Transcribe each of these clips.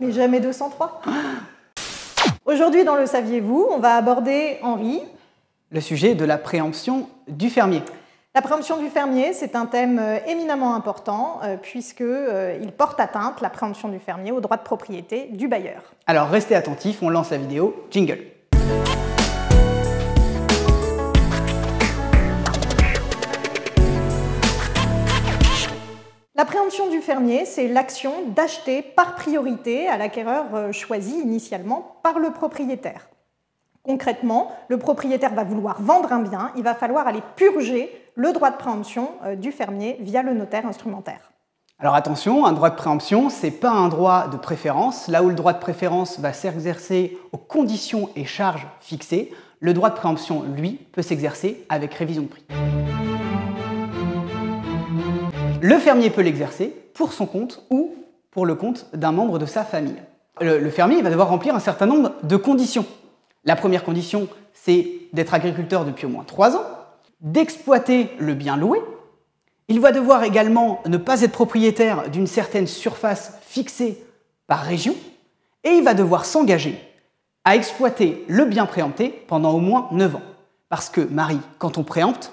Mais jamais 203. Aujourd'hui, dans Le Saviez-vous, on va aborder, Henri, le sujet de la préemption du fermier. La préemption du fermier, c'est un thème éminemment important puisqu'il porte atteinte, la préemption du fermier, au droit de propriété du bailleur. Alors restez attentifs, on lance la vidéo. Jingle. La préemption du fermier, c'est l'action d'acheter par priorité à l'acquéreur choisi initialement par le propriétaire. Concrètement, le propriétaire va vouloir vendre un bien, il va falloir aller purger le droit de préemption du fermier via le notaire instrumentaire. Alors attention, un droit de préemption, ce n'est pas un droit de préférence. Là où le droit de préférence va s'exercer aux conditions et charges fixées, le droit de préemption, lui, peut s'exercer avec révision de prix. Le fermier peut l'exercer pour son compte ou pour le compte d'un membre de sa famille. Le fermier va devoir remplir un certain nombre de conditions. La première condition, c'est d'être agriculteur depuis au moins 3 ans, d'exploiter le bien loué. Il va devoir également ne pas être propriétaire d'une certaine surface fixée par région et il va devoir s'engager à exploiter le bien préempté pendant au moins 9 ans. Parce que, Marie, quand on préempte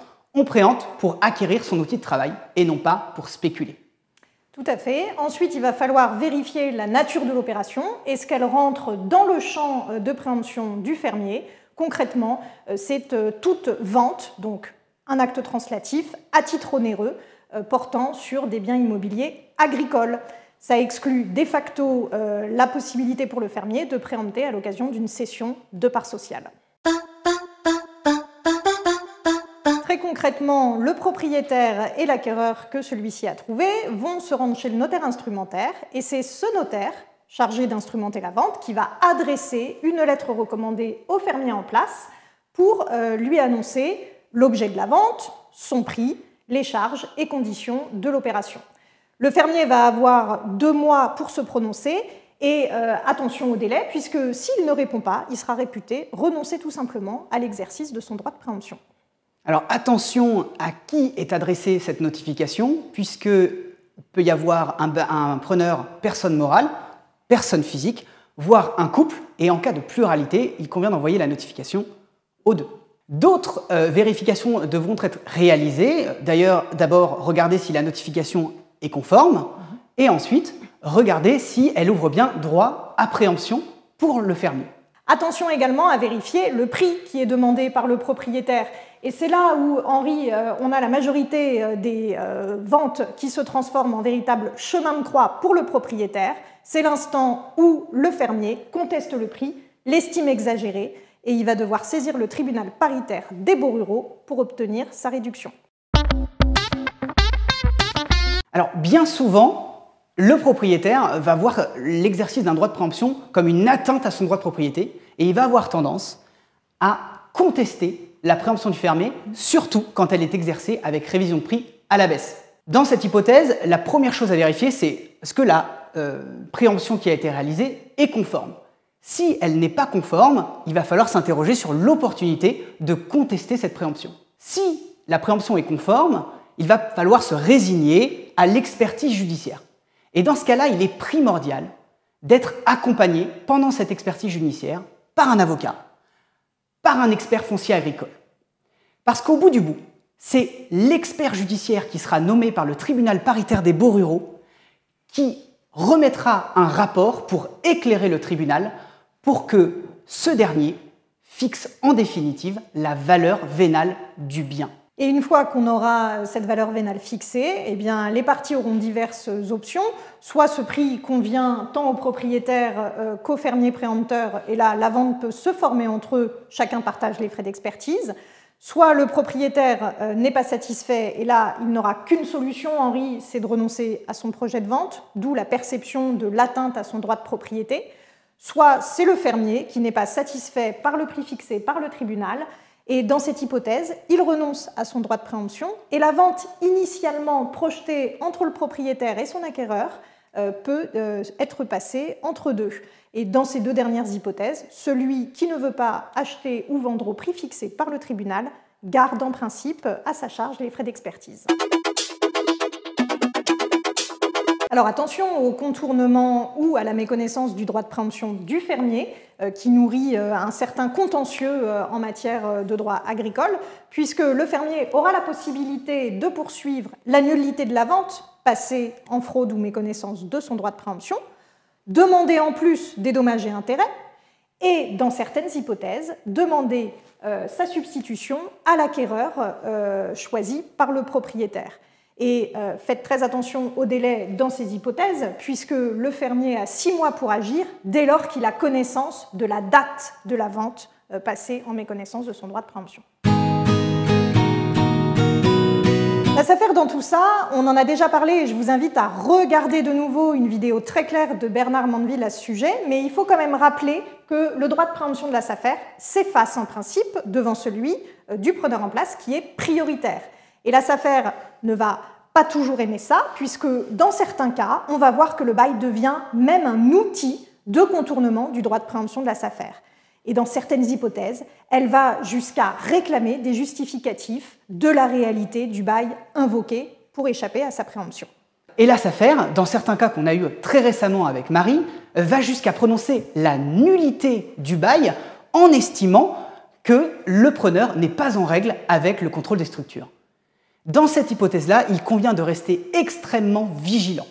pour acquérir son outil de travail et non pas pour spéculer. Tout à fait. Ensuite, il va falloir vérifier la nature de l'opération. Est-ce qu'elle rentre dans le champ de préemption du fermier? Concrètement, c'est toute vente, donc un acte translatif à titre onéreux portant sur des biens immobiliers agricoles. Ça exclut de facto la possibilité pour le fermier de préempter à l'occasion d'une cession de part sociale. Très concrètement, le propriétaire et l'acquéreur que celui-ci a trouvé vont se rendre chez le notaire instrumentaire et c'est ce notaire, chargé d'instrumenter la vente, qui va adresser une lettre recommandée au fermier en place pour lui annoncer l'objet de la vente, son prix, les charges et conditions de l'opération. Le fermier va avoir 2 mois pour se prononcer et attention au délai, puisque s'il ne répond pas, il sera réputé renoncer tout simplement à l'exercice de son droit de préemption. Alors attention à qui est adressée cette notification, puisqu'il peut y avoir un preneur personne morale, personne physique, voire un couple, et en cas de pluralité, il convient d'envoyer la notification aux 2. D'autres vérifications devront être réalisées. D'ailleurs, d'abord, regardez si la notification est conforme, et ensuite, regardez si elle ouvre bien droit à préemption pour le fermier. Attention également à vérifier le prix qui est demandé par le propriétaire. Et c'est là où, Henri, on a la majorité des ventes qui se transforment en véritable chemin de croix pour le propriétaire. C'est l'instant où le fermier conteste le prix, l'estime exagéré, et il va devoir saisir le tribunal paritaire des baux ruraux pour obtenir sa réduction. Alors, bien souvent, le propriétaire va voir l'exercice d'un droit de préemption comme une atteinte à son droit de propriété et il va avoir tendance à contester la préemption du fermier, surtout quand elle est exercée avec révision de prix à la baisse. Dans cette hypothèse, la première chose à vérifier, c'est est-ce que la préemption qui a été réalisée est conforme. Si elle n'est pas conforme, il va falloir s'interroger sur l'opportunité de contester cette préemption. Si la préemption est conforme, il va falloir se résigner à l'expertise judiciaire. Et dans ce cas-là, il est primordial d'être accompagné pendant cette expertise judiciaire par un avocat, par un expert foncier agricole. Parce qu'au bout du bout, c'est l'expert judiciaire qui sera nommé par le tribunal paritaire des baux ruraux qui remettra un rapport pour éclairer le tribunal pour que ce dernier fixe en définitive la valeur vénale du bien. Et une fois qu'on aura cette valeur vénale fixée, eh bien, les parties auront diverses options. Soit ce prix convient tant au propriétaire qu'au fermier préempteur, et là, la vente peut se former entre eux, chacun partage les frais d'expertise. Soit le propriétaire n'est pas satisfait, et là, il n'aura qu'une solution, Henri, c'est de renoncer à son projet de vente, d'où la perception de l'atteinte à son droit de propriété. Soit c'est le fermier qui n'est pas satisfait par le prix fixé par le tribunal, et dans cette hypothèse, il renonce à son droit de préemption et la vente initialement projetée entre le propriétaire et son acquéreur peut être passée entre deux. Et dans ces 2 dernières hypothèses, celui qui ne veut pas acheter ou vendre au prix fixé par le tribunal garde en principe à sa charge les frais d'expertise. Alors attention au contournement ou à la méconnaissance du droit de préemption du fermier, qui nourrit un certain contentieux en matière de droit agricole, puisque le fermier aura la possibilité de poursuivre la nullité de la vente passée en fraude ou méconnaissance de son droit de préemption, demander en plus des dommages et intérêts, et dans certaines hypothèses, demander sa substitution à l'acquéreur choisi par le propriétaire. Et faites très attention au délai dans ces hypothèses, puisque le fermier a 6 mois pour agir dès lors qu'il a connaissance de la date de la vente passée en méconnaissance de son droit de préemption. La SAFER dans tout ça, on en a déjà parlé et je vous invite à regarder de nouveau une vidéo très claire de Bernard Mandeville à ce sujet, mais il faut quand même rappeler que le droit de préemption de la SAFER s'efface en principe devant celui du preneur en place qui est prioritaire. Et la SAFER ne va pas toujours aimer ça, puisque dans certains cas, on va voir que le bail devient même un outil de contournement du droit de préemption de la SAFER. Et dans certaines hypothèses, elle va jusqu'à réclamer des justificatifs de la réalité du bail invoqué pour échapper à sa préemption. Et la SAFER, dans certains cas qu'on a eu très récemment avec Marie, va jusqu'à prononcer la nullité du bail en estimant que le preneur n'est pas en règle avec le contrôle des structures. Dans cette hypothèse-là, il convient de rester extrêmement vigilant,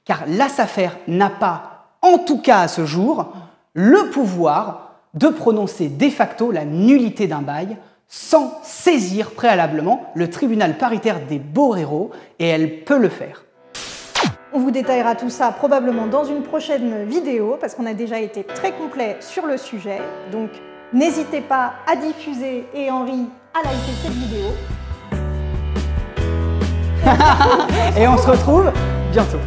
car la SAFER n'a pas, en tout cas à ce jour, le pouvoir de prononcer de facto la nullité d'un bail sans saisir préalablement le tribunal paritaire des Boréros, et elle peut le faire. On vous détaillera tout ça probablement dans une prochaine vidéo, parce qu'on a déjà été très complet sur le sujet, donc n'hésitez pas à diffuser et Henri à liker cette vidéo. Et on se retrouve bientôt.